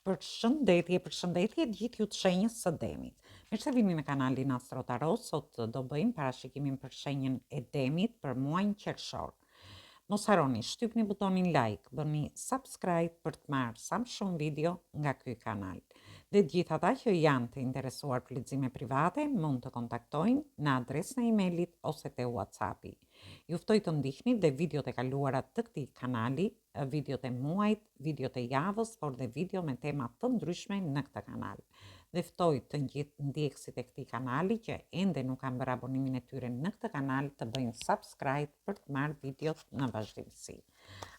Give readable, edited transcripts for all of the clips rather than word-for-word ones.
Përshëndetje gjithë ju të shenjës së demit. Mirë se vini në kanalin Astro Tarot, sot do bëjmë parashikimin për shenjën e demit për muajin qershor. Mos harroni, shtypni butonin like, bëni subscribe për të marrë sa më shumë video nga ky kanal. Dhe gjithë ata që janë të interesuar për lexime private, mund të kontaktojnë në adresën e emailit ose te WhatsAppi. Ju ftoj të ndihni dhe videot e kaluara të këtij kanali, videot e muajit, videot e javës, por dhe video me tema të ndryshme në këtë kanal. Dhe ftoj të gjithë ndjekësit e këtij kanali që ende nuk kanë bërë abonimin e tyre në këtë kanal të bëjnë subscribe për të marrë videot në vazhdimsi.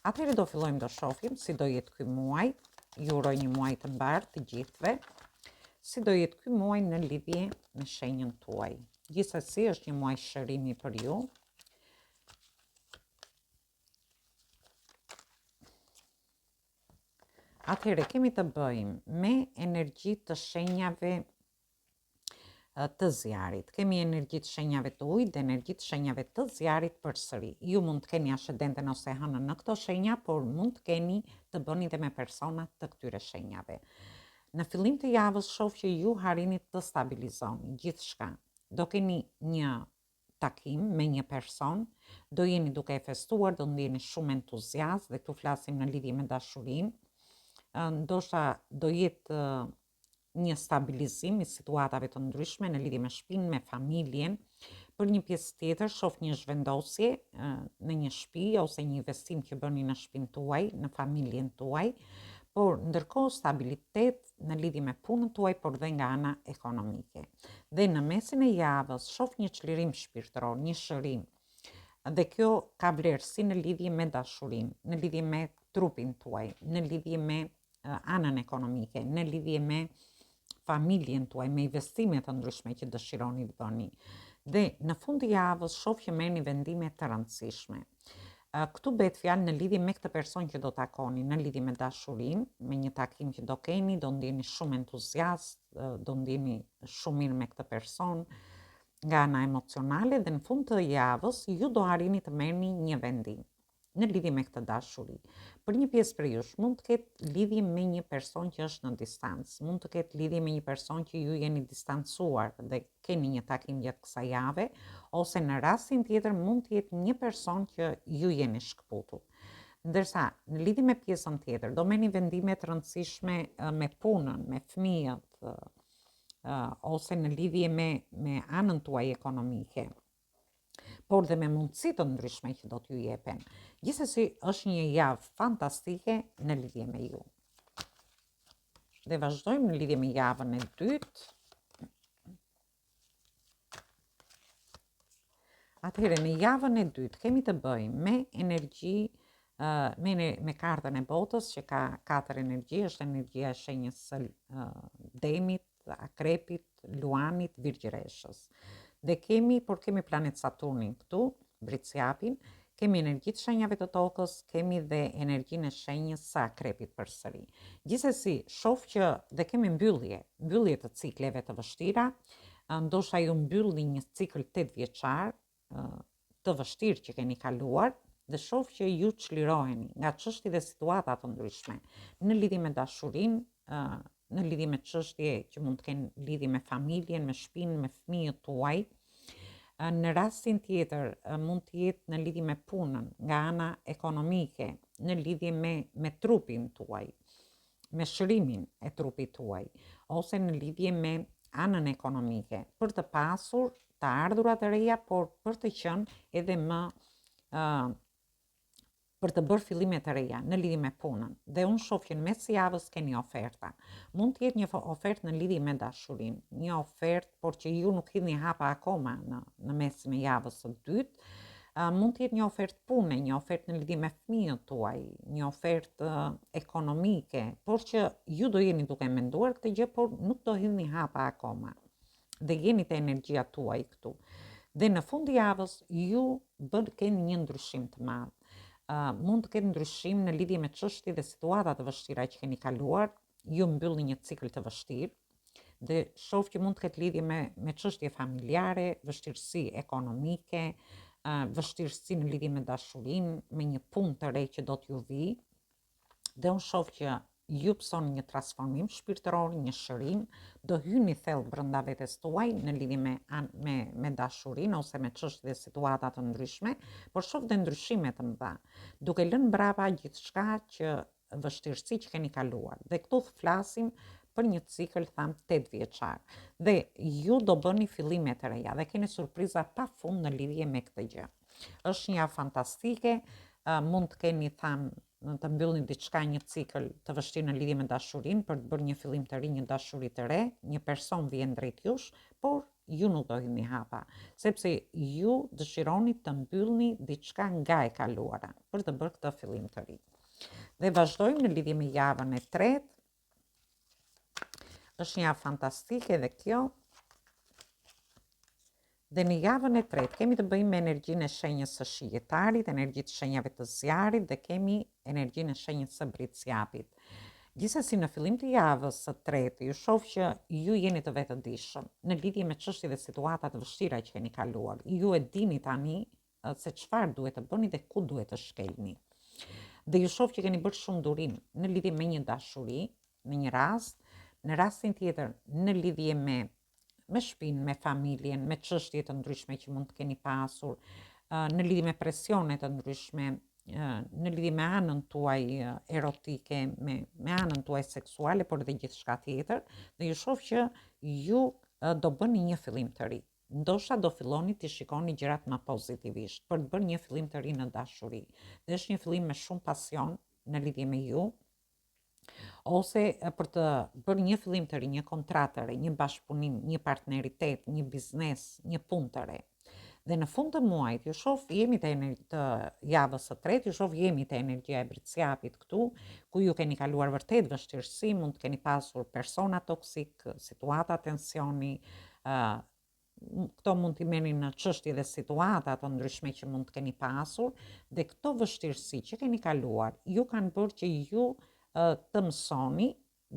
Atëherë do fillojmë të shohim si do jetë ky muaj. Ju uroj një muaj të mbarë të gjithëve. Si do jetë ky muaj në lidhje me shenjën tuaj. Gjithsesi është një muaj shërimi për ju. Atëherë kemi të bëjmë me energji të shenjave të zjarit. Kemi energji të shenjave të ujit dhe energji të shenjave të zjarit përsëri. Ju mund të keni ascendenten ose hënën në këto shenja, por mund të keni të bëni dhe me persona të këtyre shenjave. Në fillim të javës shoh që ju harini të stabilizoni gjithçka. Do keni një takim me një person, do jeni duke e festuar, do ndjeni shumë entuziazm dhe këtu flasim në lidhje me dashurinë. Ndoshta do jetë një stabilizim i situatave të ndryshme në lidhje me shtëpinë, me familjen. Për një pjesë tjetër shoh një zhvendosje në një shtëpi ose një investim që bëni në shtëpinë tuaj, në familjen tuaj, por ndërkohë stabilitet në lidhje me punën tuaj, por dhe nga ana ekonomike. Dhe në mesin e javës shoh një çlirim shpirtëror, një shërim. Dhe kjo ka vlerë si në lidhje me dashurinë, në lidhje me trupin tuaj, në lidhje me anën ekonomike, në lidhje me familjen tuaj, me investimet të ndryshme që dëshironi të bëni. Dhe në fund të javës shoh që merrni vendime të rëndësishme. Këtu bëhet fjalë në lidhje me këtë person që do takoni, në lidhje me dashurinë, me një takim që do keni, do ndjeni shumë entuziast, do ndjeni shumë mirë me këtë person nga ana emocionale dhe në fund të javës ju do arrini të merrni një vendim në lidhje me këtë dashuri. Për një pjesë për jush mund të ketë lidhje me një person që është në distancë, mund të ketë lidhje me një person që ju jeni distancuar dhe keni një takim gjatë kësaj jave, ose në rastin tjetër mund të jetë një person që ju jeni shkëputur. Ndërsa në lidhje me pjesën tjetër do merrni vendime të rëndësishme me punën, me fëmijët, ose në lidhje me anën tuaj ekonomike, por dhe me mundësi të ndryshme që do t'ju jepen. Gjithsesi është një javë fantastike në lidhje me ju. Dhe vazhdojmë në lidhje me javën e dytë. Atëherë në javën e dytë kemi të bëjmë me energji, me kartën e botës që ka 4 energji, është energjia e shenjës së demit, akrepit, luanit, virgjëreshës. Dhe kemi planet Saturnin këtu, britsjapin, kemi energji të shenjave të tokës, kemi dhe energjinë e shenjës së akrepit përsëri. Gjithsesi, shoh që dhe kemi mbyllje të cikleve të vështira, ndoshta ju mbylli një cikël 8 vjeçar të vështirë që keni kaluar, dhe shoh që ju çliroheni nga çështje dhe situata të ndryshme në lidhje me dashurinë, në lidhje me çështje që mund të kenë lidhje me familjen, me shtëpinë, me fëmijët tuaj. Në rastin tjetër mund të jetë në lidhje me punën, nga ana ekonomike, në lidhje me trupin tuaj, me shërimin e trupit tuaj, ose në lidhje me anën ekonomike, për të pasur të ardhurat e reja, por për të qenë edhe më për të bërë fillime të reja në lidhje me punën. Dhe unë shoh që në mes të javës keni oferta. Mund të jetë një ofertë në lidhje me dashurinë, një ofertë, por që ju nuk hidhni hapa akoma në mesin e javës së dytë. Mund të jetë një ofertë pune, një ofertë në lidhje me fëmijët tuaj, një ofertë ekonomike, por që ju do jeni duke menduar këtë gjë, por nuk do hidhni hapa akoma. Dhe jeni te energjia tuaj këtu. Dhe në fund të javës ju keni një ndryshim të madh. Mund të ketë ndryshim në lidhje me çështje dhe situata të vështira që keni kaluar, ju mbyllni një cikël të vështirë, dhe shoh që mund të ketë lidhje me çështje familjare, vështirësi ekonomike, vështirësi në lidhje me dashurinë, me një punë të re që do t'ju vi. Dhe unë shoh që ju pëson një transformim shpirtëror, një shërim, do hyni thellë brenda vetes tuaj në lidhje me dashurinë ose me çështje dhe situata të ndryshme, por shoh dhe ndryshime të mëdha, duke lënë brapa gjithçka që vështirësi që keni kaluar. Dhe këtu flasim për një cikël tham 8 vjeçar. Dhe ju do bëni fillime të reja dhe keni surpriza pafund në lidhje me këtë gjë. Është një javë fantastike, mund të keni tham të mbyllni diçka, një cikël të vështirë në lidhje me dashurinë, për të bërë një fillim të ri, një dashuri të re, një person vjen drejt jush, por ju nuk do hyni hapa, sepse ju dëshironi të mbyllni diçka nga e kaluara për të bërë këtë fillim të ri. Dhe vazhdojmë në lidhje me javën e tretë. Është një javë fantastike dhe kjo. Dhe në javën e tretë kemi të bëjmë me energjinë e shenjës së Shijetarit, energjitë shenjave të Zjarit dhe kemi energjinë e shenjës së Bricjapit. Gjithsesi në fillim të javës së tretë ju shoh që ju jeni të vetëdijshëm në lidhje me çështje dhe situata të vështira që keni kaluar. Ju e dini tani se çfarë duhet të bëni dhe ku duhet të shkelni. Dhe ju shoh që keni bërë shumë durim në lidhje me një dashuri, në një rast, në rastin tjetër në lidhje me shpinë, me familjen, me çështje të ndryshme që mund të keni pasur, në lidhje me presione të ndryshme, në lidhje me anën tuaj erotike, me anën tuaj seksuale, por edhe gjithçka tjetër, dhe ju shoh që ju do bëni një fillim të ri. Ndoshta do filloni të shikoni gjërat më pozitivisht për të bërë një fillim të ri në dashuri. Dhe është një fillim me shumë pasion në lidhje me ju, ose për të bërë një fillim të ri, një kontratë të re, një bashkëpunim, një partneritet, një biznes, një punë të re. Dhe në fund të muajit, ju shoh jemi të javës së tretë, ju shoh jemi te energjia e Bricjapit këtu, ku ju keni kaluar vërtet vështirësi, mund të keni pasur persona toksik, situata tensioni, këto mund t'i merrni në çështje dhe situata të ndryshme që mund të keni pasur, dhe këto vështirësi që keni kaluar, ju kanë bërë që ju të mësoni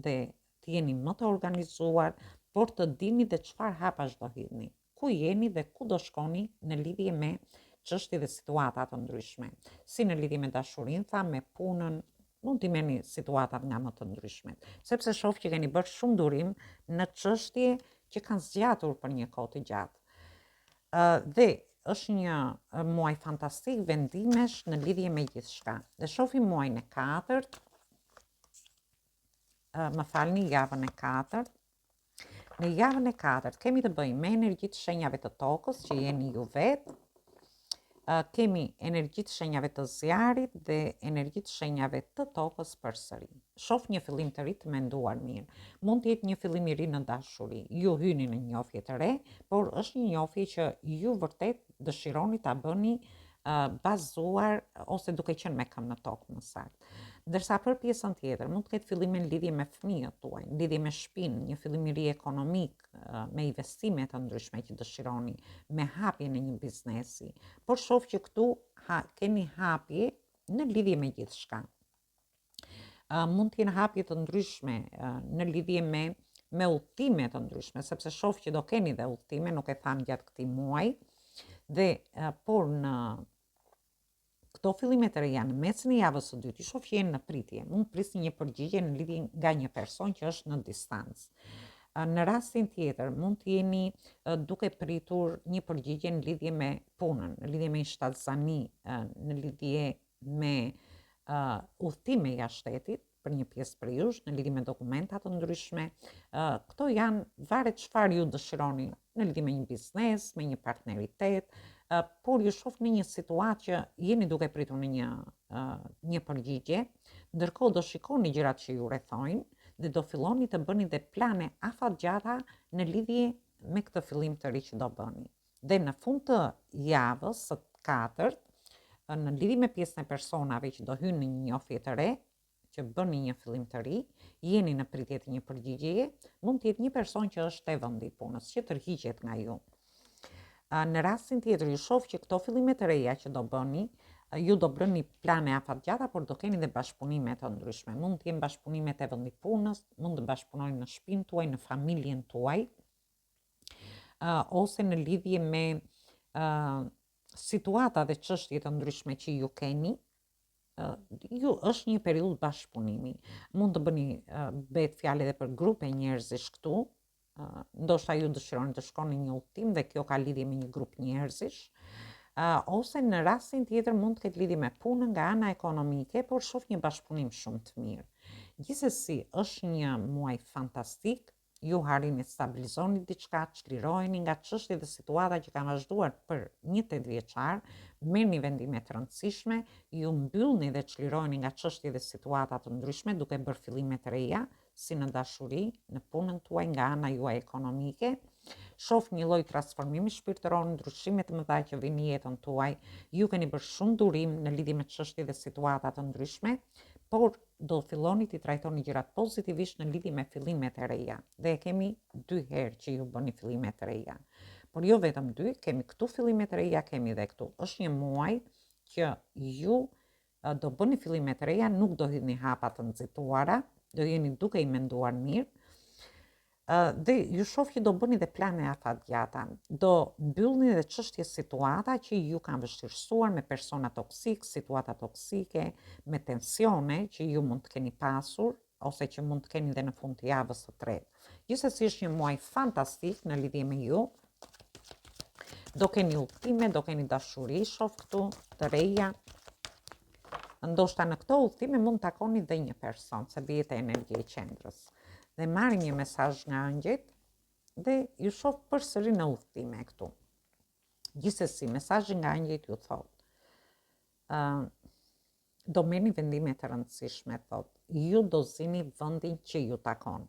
dhe të jeni më të organizuar, por të dini dhe çfarë hapash do hidhni, ku jeni dhe ku do shkoni në lidhje me çështje dhe situata të ndryshme. Si në lidhje me dashurinë, tha, me punën, mund t'i merrni situatat nga më të ndryshmet, sepse shoh që keni bërë shumë durim në çështje që kanë zgjatur për një kohë të gjatë. Dhe është një muaj fantastik, vendimesh në lidhje me gjithçka. Dhe shohim muajin e katërt, më falni, javën e katërt. Në javën e katërt kemi të bëjmë me energjitë shenjave të tokës që jeni ju vetë, kemi energjitë shenjave të Zjarit dhe energjitë shenjave të tokës përsëri. Shoh një fillim të ri të menduar mirë. Mund të jetë një fillim i ri në dashuri. Ju hyni në një njohje të re, por është një njohje që ju vërtet dëshironi ta bëni bazuar ose duke qenë me këmbë në tokë më saktë. Ndërsa për pjesën tjetër mund të ketë fillime në lidhje me fëmijët tuaj, në lidhje me shtëpinë, një fillim i ri ekonomik, me investime të ndryshme që dëshironi, me hapje në një biznesi. Por shoh që këtu keni hapje në lidhje me gjithçka. Mund të jenë hapje të ndryshme në lidhje me udhëtime të ndryshme, sepse shoh që do keni dhe udhëtime, nuk e tham gjatë këtij muaji, dhe por në këto fillime të reja në mesin e javës së dytë, ju shoh që jeni në pritje, mund prisni një përgjigje në lidhje nga një person që është në distancë. Në rastin tjetër, mund të jeni duke pritur një përgjigje në lidhje me punën, në lidhje me shtatzani, në lidhje me udhëtime jashtë shtetit, për një pjesë për jush, në lidhje me dokumenta të ndryshme. Këto janë varet çfarë ju dëshironi në lidhje me një biznes, me një partneritet, por ju shoh në një situatë që jeni duke pritur në një përgjigje, ndërkohë do shikoni gjërat që ju rrethojnë dhe do filloni të bëni dhe plane afatgjata në lidhje me këtë fillim të ri që do bëni. Dhe në fund të javës së katërt, në lidhje me pjesën e personave që do hynë në një njohje të re, që bëni një fillim të ri, jeni në pritje të një përgjigjeje, mund të jetë një person që është te vendi i punës, që tërhiqet nga ju. Në rastin tjetër, ju shoh që këto fillime të reja që do bëni, ju do bëni plane afatgjata, por do keni dhe bashkëpunime të ndryshme. Mund të jenë bashkëpunime te vendi i punës, mund të bashkëpunoni në shtëpinë tuaj, në familjen tuaj, ose në lidhje me situata dhe çështje të ndryshme që ju keni, ju është një periudhë bashkëpunimi. Mund të bëni bëhet fjalë edhe për grupe njerëzish këtu. Ndoshta ju dëshironi të shkoni një udhtim dhe kjo ka lidhje me një grup njerëzish. Ose në rastin tjetër mund të ketë lidhje me punën nga ana ekonomike, por shoh një bashkëpunim shumë të mirë. Gjithsesi, është një muaj fantastik. Ju harrini të stabilizoni diçka, çliroheni nga çështjet dhe situata që kanë vazhduar për një 8 vjeçar, merrni vendime të rëndësishme, ju mbyllni dhe çliroheni nga çështjet dhe situata të ndryshme duke bërë fillime të reja, si në dashuri, në punën tuaj, nga ana juaj ekonomike. Shoh një lloj transformimi shpirtëror, ndryshime të mëdha që vijnë në jetën tuaj. Ju keni bërë shumë durim në lidhje me çështje dhe situata të ndryshme, por do filloni të trajtoni gjërat pozitivisht në lidhje me fillimet e reja. Dhe kemi 2 herë që ju bëni fillimet e reja. Por jo vetëm 2, kemi këtu fillimet e reja, kemi dhe këtu. Është një muaj që ju do bëni fillimet e reja, nuk do hidhni hapa të nxituara, do jeni duke i menduar mirë. Dhe ju shoh që do bëni dhe plane afatgjata, do mbyllni dhe çështje situata që ju kanë vështirësuar me persona toksik, situata toksike, me tensione që ju mund të keni pasur ose që mund të keni dhe në fund të javës së tretë. Gjithsesi është një muaj fantastik në lidhje me ju. Do keni udhëtime, do keni dashuri, shoh këtu të reja. Ndoshta në këto udhëtime mund të takoni dhe një person, se bjetë e energji e qendrës. Dhe marrë një mesazh nga angjët dhe ju shoh përsëri në udhëtime këtu. Gjithsesi, mesazhi nga angjët ju thotë, do merrni vendime të rëndësishme, thotë, ju do zini vendin që ju takon.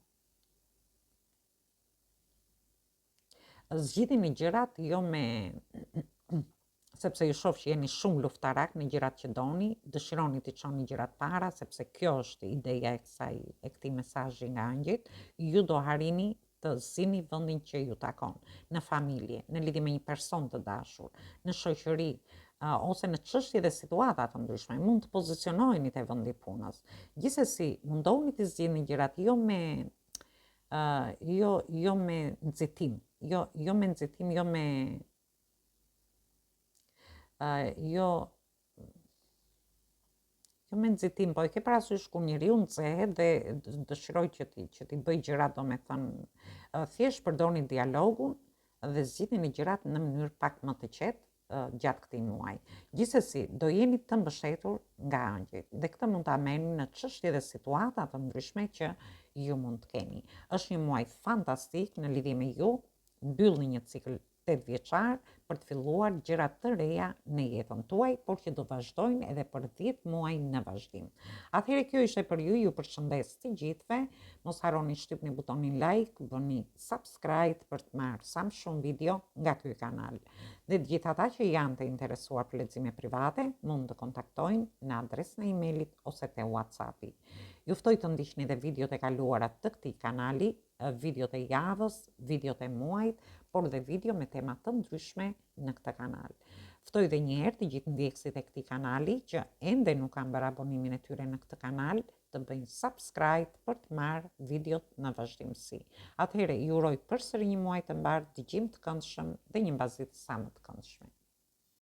Zgjidhni gjërat jo me sepse ju shoh që jeni shumë luftarak në gjërat që doni, dëshironi të çoni gjërat para, sepse kjo është ideja e këtij mesazhi nga angjët, ju do harrini të zini vendin që ju takon, në familje, në lidhje me një person të dashur, në shoqëri, ose në çështje dhe situata të ndryshme, mund të pozicionoheni te vendi punës. Gjithsesi, mundohuni të zgjidhni gjërat jo me nxitim, jo me nxitim, jo me nxitim, po e ke parasysh kur njeriu nxehet dhe dëshiroj që ti bëj gjërat, domethënë thjesht përdorni dialogun dhe zgjidhni gjërat në mënyrë pak më të qetë gjatë këtij muaji. Gjithsesi, do jeni të mbështetur nga angjët dhe këtë mund ta merrni në çështje dhe situata të ndryshme që ju mund të keni. Është një muaj fantastik në lidhje me ju, mbyllni një cikël 8 vjeçar për të filluar gjëra të reja në jetën tuaj, por që do vazhdojnë edhe për 10 muaj në vazhdim. Atëherë kjo ishte për ju, ju përshëndes të gjithëve, mos harroni shtypni butonin like, bëni subscribe për të marrë sa më shumë video nga ky kanal. Dhe të gjithë ata që janë të interesuar për lexime private, mund të kontaktojnë në adresën e emailit ose te WhatsAppi. Ju ftoj të ndiqni dhe videot e kaluara të këtij kanali, videot e javës, videot e muajit, por dhe video me tema të ndryshme në këtë kanal. Ftoj dhe një herë të gjithë ndjekësit e këtij kanali që ende nuk kanë bërë abonimin e tyre në këtë kanal, të bëjnë subscribe për të marrë videot në vazhdimsi. Atëherë ju uroj përsëri një muaj të mbar, dëgjim të këndshëm dhe një mbasditë sa më të këndshme.